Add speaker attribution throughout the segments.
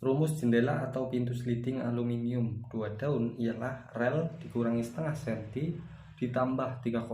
Speaker 1: Rumus jendela atau pintu sliding aluminium 2 daun ialah rel dikurangi setengah senti ditambah 3,7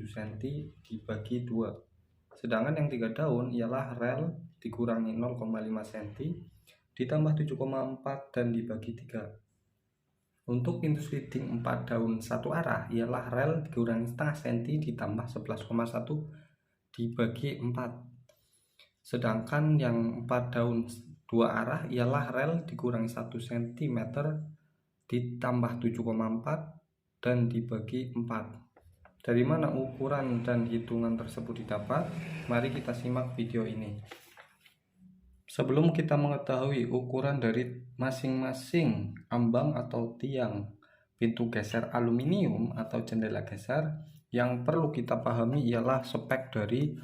Speaker 1: cm dibagi 2. Sedangkan yang 3 daun ialah rel dikurangi 0,5 cm ditambah 7,4 dan dibagi 3. Untuk pintu sliding 4 daun satu arah ialah rel dikurangi setengah senti ditambah 11,1 dibagi 4. Sedangkan yang 4 daun 2 arah ialah rel dikurangi 1 cm ditambah 7,4 dan dibagi 4. Dari mana ukuran dan hitungan tersebut didapat? Mari kita simak video ini. Sebelum kita mengetahui ukuran dari masing-masing ambang atau tiang pintu geser aluminium atau jendela geser, yang perlu kita pahami ialah spek dari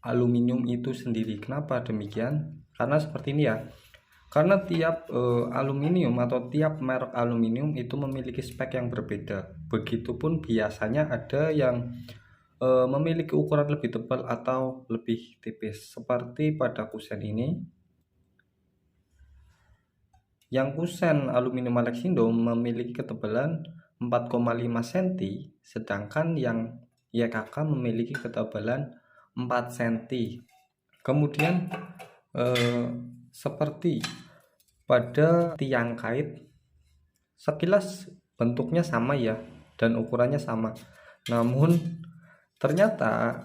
Speaker 1: aluminium itu sendiri. Kenapa demikian? Karena seperti ini ya. Karena tiap aluminium atau tiap merek aluminium itu memiliki spek yang berbeda. Begitupun biasanya ada yang memiliki ukuran lebih tebal atau lebih tipis. Seperti pada kusen ini. Yang kusen aluminium Alexindo memiliki ketebalan 4,5 cm, sedangkan yang YKK memiliki ketebalan 4 cm. Kemudian seperti pada tiang kait, sekilas bentuknya sama ya dan ukurannya sama. Namun ternyata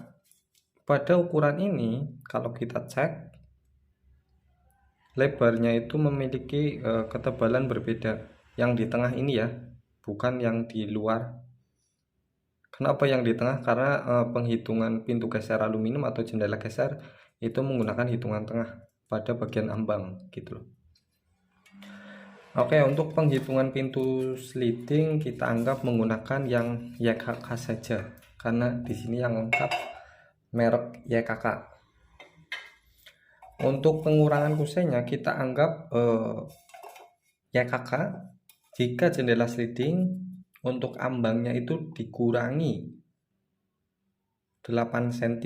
Speaker 1: pada ukuran ini kalau kita cek, lebarnya itu memiliki ketebalan berbeda. Yang di tengah ini ya, bukan yang di luar. Kenapa yang di tengah? Karena penghitungan pintu geser aluminium atau jendela geser itu menggunakan hitungan tengah pada bagian ambang gitu loh. Oke, untuk penghitungan pintu sliding kita anggap menggunakan yang YKK saja, karena di sini yang lengkap merek YKK. Untuk pengurangan kusennya kita anggap YKK jika jendela sliding untuk ambangnya itu dikurangi 8 cm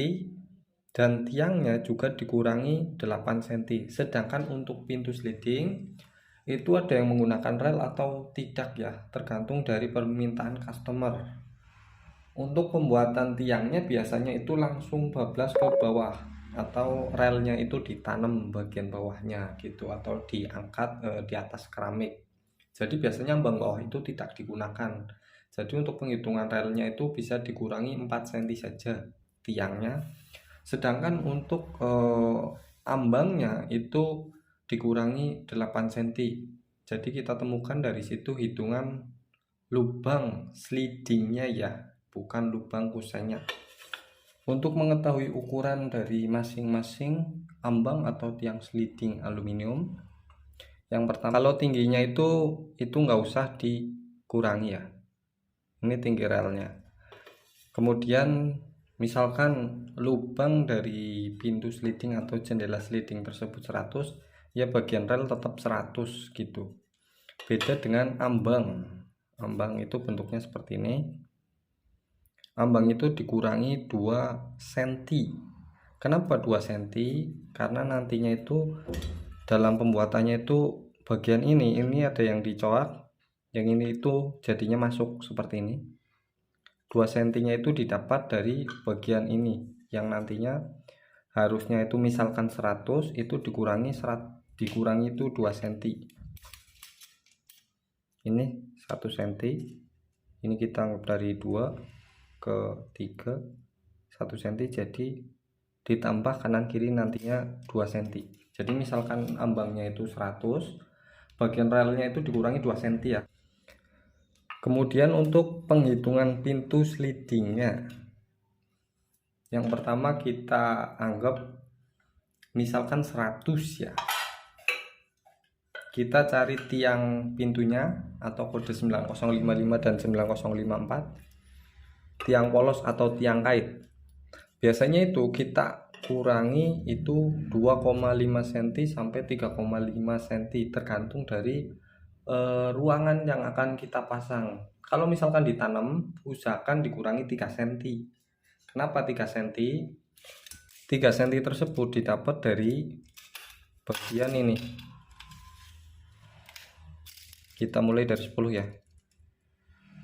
Speaker 1: dan tiangnya juga dikurangi 8 cm. Sedangkan untuk pintu sliding itu ada yang menggunakan rel atau tidak ya, tergantung dari permintaan customer. Untuk pembuatan tiangnya biasanya itu langsung bablas ke bawah atau relnya itu ditanam bagian bawahnya gitu, atau diangkat di atas keramik. Jadi biasanya ambang bawah itu tidak digunakan. Jadi untuk penghitungan relnya itu bisa dikurangi 4 cm saja tiangnya. Sedangkan untuk ambangnya itu dikurangi 8 cm. Jadi kita temukan dari situ hitungan lubang slidingnya ya, bukan lubang kusennya. Untuk mengetahui ukuran dari masing-masing ambang atau tiang sliding aluminium, yang pertama, kalau tingginya itu nggak usah dikurangi ya. Ini tinggi relnya. Kemudian misalkan lubang dari pintu sliding atau jendela sliding tersebut 100, ya bagian rel tetap 100 gitu. Beda dengan ambang. Ambang itu bentuknya seperti ini. Ambang itu dikurangi 2 cm. Kenapa 2 cm? Karena nantinya itu dalam pembuatannya itu bagian ini ada yang dicoak, yang ini itu jadinya masuk seperti ini. 2 cm nya itu didapat dari bagian ini, yang nantinya harusnya itu misalkan 100, itu dikurangi itu 2 cm. Ini 1 cm, ini kita anggap dari 2 ke 3, 1 cm, jadi ditambah kanan kiri nantinya 2 cm. Jadi misalkan ambangnya itu 100, bagian relnya itu dikurangi 2 cm ya. Kemudian untuk penghitungan pintu slidingnya, yang pertama kita anggap misalkan 100 ya. Kita cari tiang pintunya atau kode 9055 dan 9054, tiang polos atau tiang kait. Biasanya itu kita kurangi itu 2,5 cm sampai 3,5 cm, tergantung dari ruangan yang akan kita pasang. Kalau misalkan ditanam, usahakan dikurangi 3 cm. Kenapa 3 cm? 3 cm tersebut didapat dari bagian ini. Kita mulai dari 10 ya.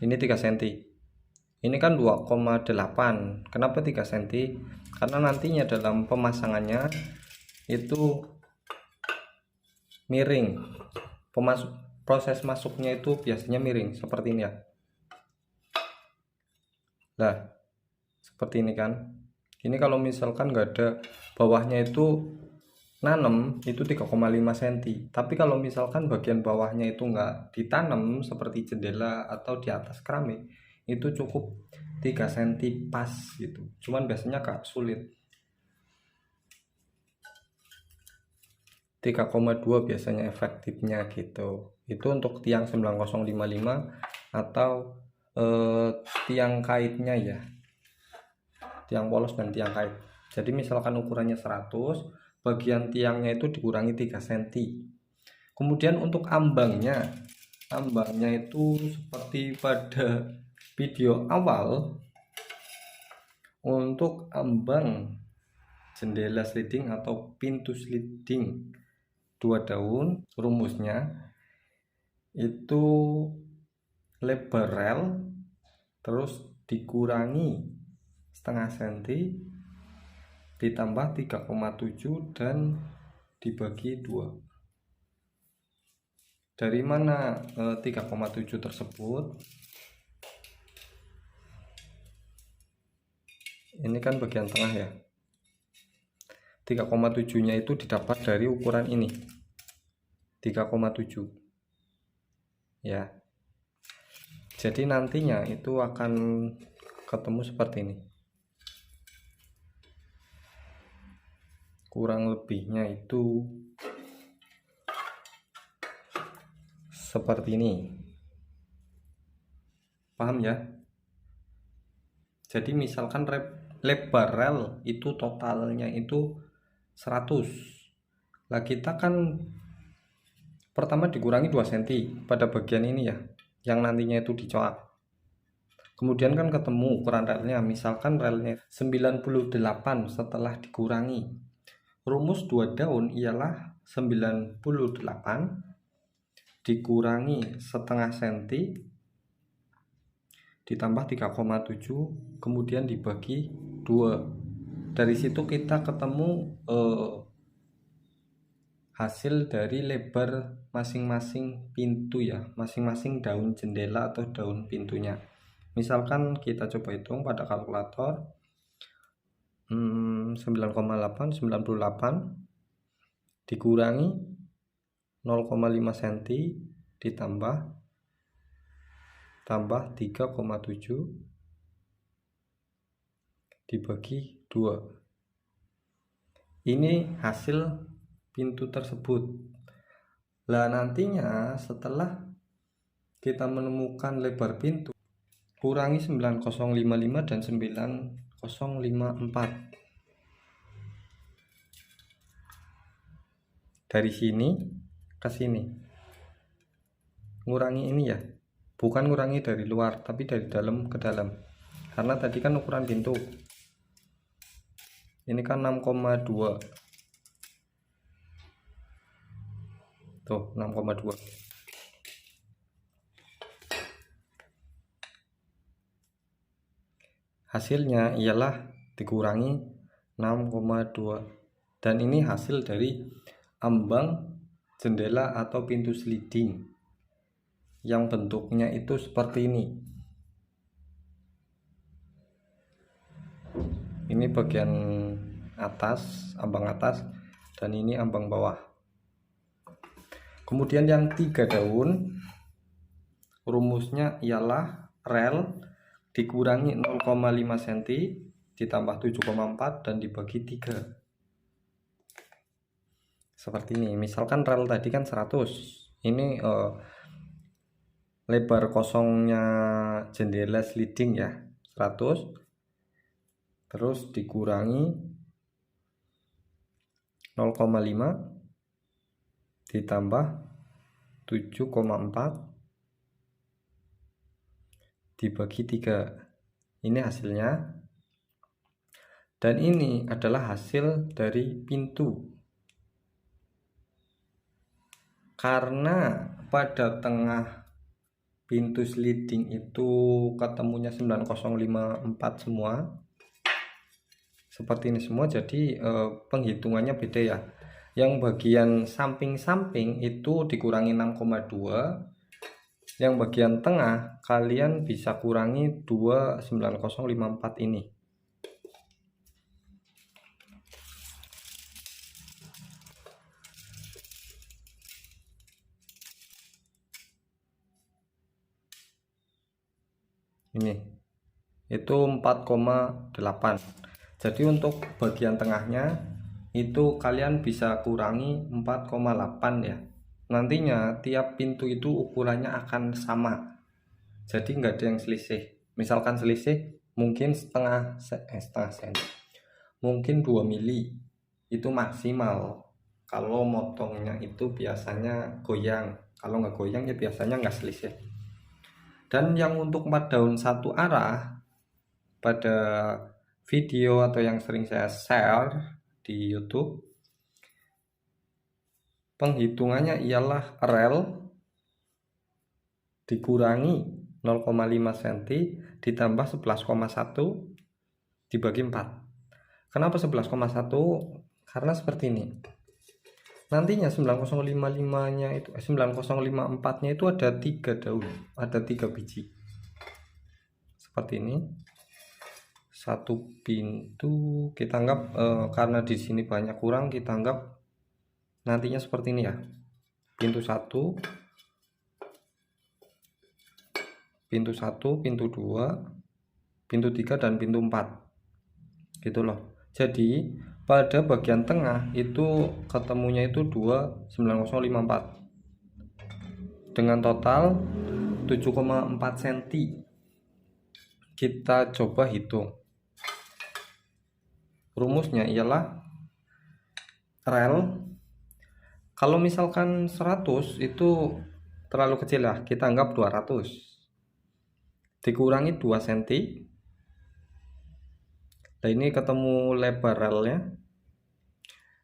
Speaker 1: Ini 3 cm. Ini kan 2,8. Kenapa 3 cm? Karena nantinya dalam pemasangannya itu miring. Proses masuknya itu biasanya miring seperti ini ya. Nah, seperti ini kan. Ini kalau misalkan nggak ada bawahnya itu nanam itu 3,5 cm. Tapi kalau misalkan bagian bawahnya itu nggak ditanam seperti jendela atau di atas keramik, itu cukup 3 cm pas gitu. Cuman biasanya agak sulit. 3,2 biasanya efektifnya gitu. Itu untuk tiang 9055 atau tiang kaitnya ya. Tiang polos dan tiang kait. Jadi misalkan ukurannya 100, bagian tiangnya itu dikurangi 3 cm. Kemudian untuk ambangnya itu seperti pada video awal, untuk ambang jendela sliding atau pintu sliding 2 daun, rumusnya itu lebar rel terus dikurangi setengah senti ditambah 3,7 dan dibagi 2. Dari mana 3,7 tersebut? Ini kan bagian tengah ya. 3,7 nya itu didapat dari ukuran ini, 3,7 ya. Jadi nantinya itu akan ketemu seperti ini. Kurang lebihnya itu seperti ini. Paham ya? Jadi misalkan lebar rel itu totalnya itu 100. Lah kita kan pertama dikurangi 2 cm pada bagian ini ya, yang nantinya itu dicoak. Kemudian kan ketemu ukuran relnya, misalkan relnya 98 setelah dikurangi. Rumus 2 daun ialah 98 dikurangi setengah senti ditambah 3,7 kemudian dibagi 2. Dari situ kita ketemu hasil dari lebar masing-masing pintu ya, masing-masing daun jendela atau daun pintunya. Misalkan kita coba hitung pada kalkulator 98 dikurangi 0,5 cm ditambah 3,7 dibagi 2. Ini hasil pintu tersebut. Lah nantinya setelah kita menemukan lebar pintu, kurangi 9055 dan 9054. Dari sini ke sini. Ngurangi ini ya. Bukan ngurangi dari luar, tapi dari dalam ke dalam. Karena tadi kan ukuran pintu. Ini kan 6,2. Tuh, 6,2. Hasilnya ialah dikurangi 6,2. Dan ini hasil dari ambang jendela atau pintu sliding yang bentuknya itu seperti ini. Ini bagian atas, ambang atas, dan ini ambang bawah. Kemudian yang 3 daun, rumusnya ialah rel dikurangi 0,5 cm ditambah 7,4 dan dibagi 3. Seperti ini. Misalkan rel tadi kan 100. Ini lebar kosongnya jendela sliding ya 100, terus dikurangi 0,5 ditambah 7,4 dibagi 3. Ini hasilnya. Dan ini adalah hasil dari pintu. Karena pada tengah pintu sliding itu ketemunya 9054 semua, seperti ini semua. Jadi penghitungannya beda ya. Yang bagian samping-samping itu dikurangi 6,2, yang bagian tengah kalian bisa kurangi 29054 ini. Ini itu 4,8. Jadi untuk bagian tengahnya itu kalian bisa kurangi 4,8 ya. Nantinya tiap pintu itu ukurannya akan sama, jadi nggak ada yang selisih. Misalkan selisih mungkin setengah sen, mungkin 2 mili itu maksimal. Kalau motongnya itu biasanya goyang, kalau nggak goyang ya biasanya nggak selisih. Dan yang untuk 4 daun satu arah pada video atau yang sering saya share di YouTube, penghitungannya ialah rel dikurangi 0,5 cm ditambah 11,1 dibagi 4. Kenapa 11,1? Karena seperti ini. Nantinya 9055-nya itu 9054-nya itu ada 3 daun, ada 3 biji. Seperti ini. Satu pintu kita anggap karena di sini banyak kurang, kita anggap nantinya seperti ini ya. Pintu 1, pintu 1, pintu 2, pintu 3 dan pintu 4. Gitu loh. Jadi pada bagian tengah itu ketemunya itu 29054 dengan total 7,4 cm. Kita coba hitung. Rumusnya ialah rel, kalau misalkan 100 itu terlalu kecil lah, kita anggap 200 dikurangi 2 cm. Nah ini ketemu lebar relnya,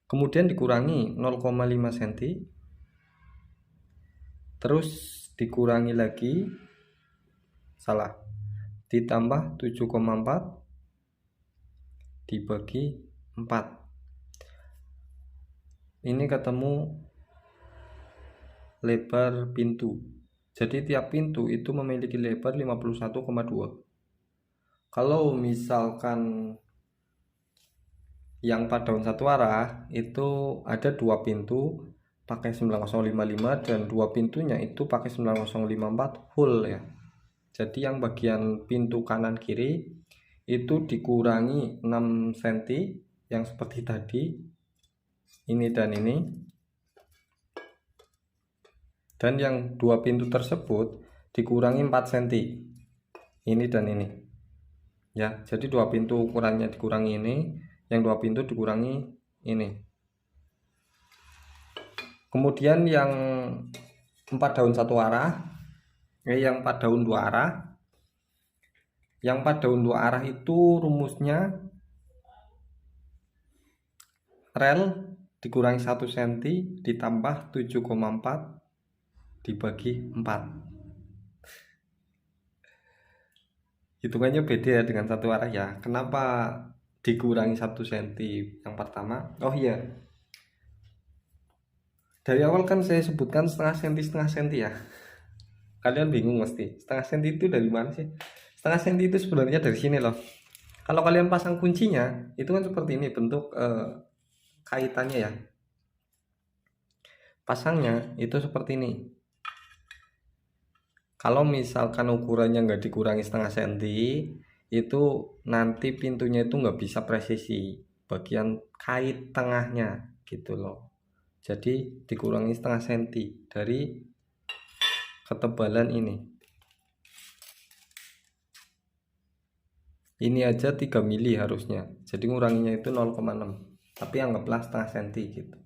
Speaker 1: kemudian dikurangi 0,5 cm, terus dikurangi lagi, ditambah 7,4 dibagi 4. Ini ketemu lebar pintu. Jadi tiap pintu itu memiliki lebar 51,2. Kalau misalkan yang 4 daun satu arah itu ada 2 pintu pakai 9055 dan 2 pintunya itu pakai 9054 full ya. Jadi yang bagian pintu kanan kiri itu dikurangi 6 cm yang seperti tadi, ini dan ini. Dan yang 2 pintu tersebut dikurangi 4 cm, ini dan ini ya. Jadi 2 pintu ukurannya dikurangi ini, yang 2 pintu dikurangi ini. Kemudian yang 4 daun satu arah, yang 4 daun 2 arah, yang 4 daun 2 arah itu rumusnya rel dikurangi 1 cm ditambah 7,4 dibagi 4. Hitungannya beda dengan satu arah ya. Kenapa dikurangi 1 cm yang pertama? Oh iya, dari awal kan saya sebutkan setengah senti ya. Kalian bingung mesti, setengah senti itu dari mana sih? Setengah senti itu sebenarnya dari sini loh. Kalau kalian pasang kuncinya itu kan seperti ini bentuk kaitannya ya. Pasangnya itu seperti ini. Kalau misalkan ukurannya nggak dikurangi setengah senti, itu nanti pintunya itu nggak bisa presisi bagian kait tengahnya gitu loh. Jadi dikurangi setengah senti dari ketebalan ini. Ini aja 3 mili harusnya, jadi nguranginya itu 0,6, tapi anggaplah setengah senti gitu.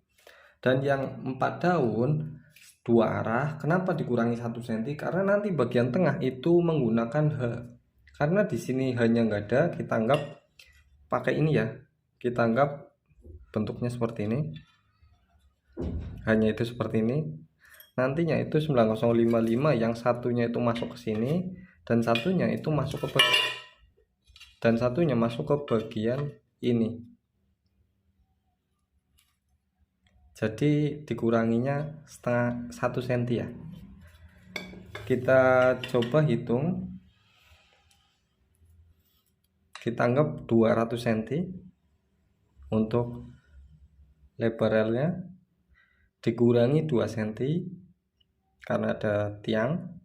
Speaker 1: Dan yang 4 daun 2 arah, kenapa dikurangi 1 cm? Karena nanti bagian tengah itu menggunakan H. Karena di sini hanya nggak ada, kita anggap pakai ini ya. Kita anggap bentuknya seperti ini. Hanya itu seperti ini. nantinya itu 9055 yang satunya itu masuk ke sini dan satunya itu masuk ke bagian ini. Jadi dikuranginya setengah 1 cm ya. Kita coba hitung. Kita anggap 200 cm untuk lebar relnya, dikurangi 2 cm karena ada tiang,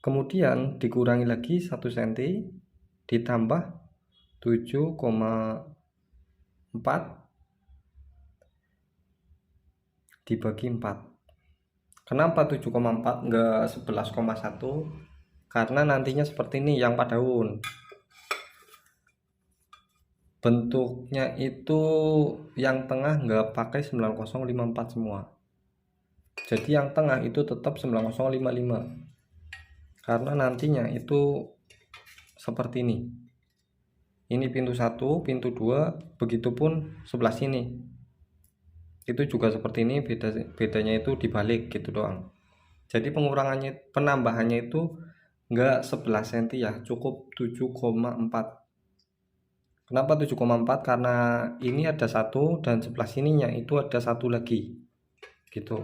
Speaker 1: kemudian dikurangi lagi 1 cm ditambah 7,4 dibagi 4. Kenapa 7,4 enggak 11,1? Karena nantinya seperti ini yang pada daun. Bentuknya itu yang tengah nggak pakai 9054 semua. Jadi yang tengah itu tetap 9055. Karena nantinya itu seperti ini. Ini pintu 1, pintu 2, begitupun sebelah sini. Itu juga seperti ini, bedanya itu dibalik gitu doang. Jadi penambahannya itu nggak 11 cm ya, cukup 7,4. Kenapa 7,4? Karena ini ada satu dan sebelah sininya itu ada satu lagi gitu.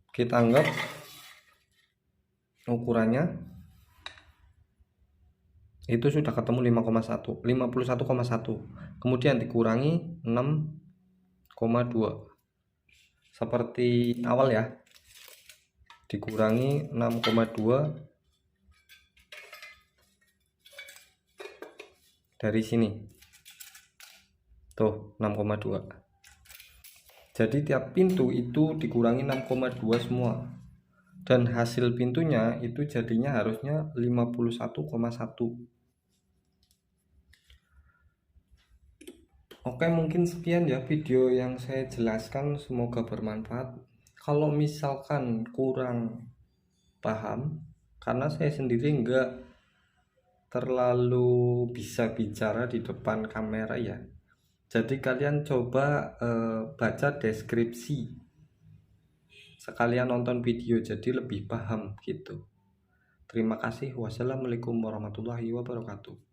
Speaker 1: Kita anggap ukurannya itu sudah ketemu 51,1, kemudian dikurangi 6,2 seperti awal ya, dikurangi 6,2 dari sini tuh 6,2. jadi tiap pintu itu dikurangi 6,2 semua dan hasil pintunya itu jadinya harusnya 51,1. Oke, mungkin sekian ya video yang saya jelaskan, semoga bermanfaat. Kalau misalkan kurang paham, karena saya sendiri enggak terlalu bisa bicara di depan kamera ya, jadi kalian coba baca deskripsi sekalian nonton video jadi lebih paham gitu. Terima kasih. Wassalamualaikum warahmatullahi wabarakatuh.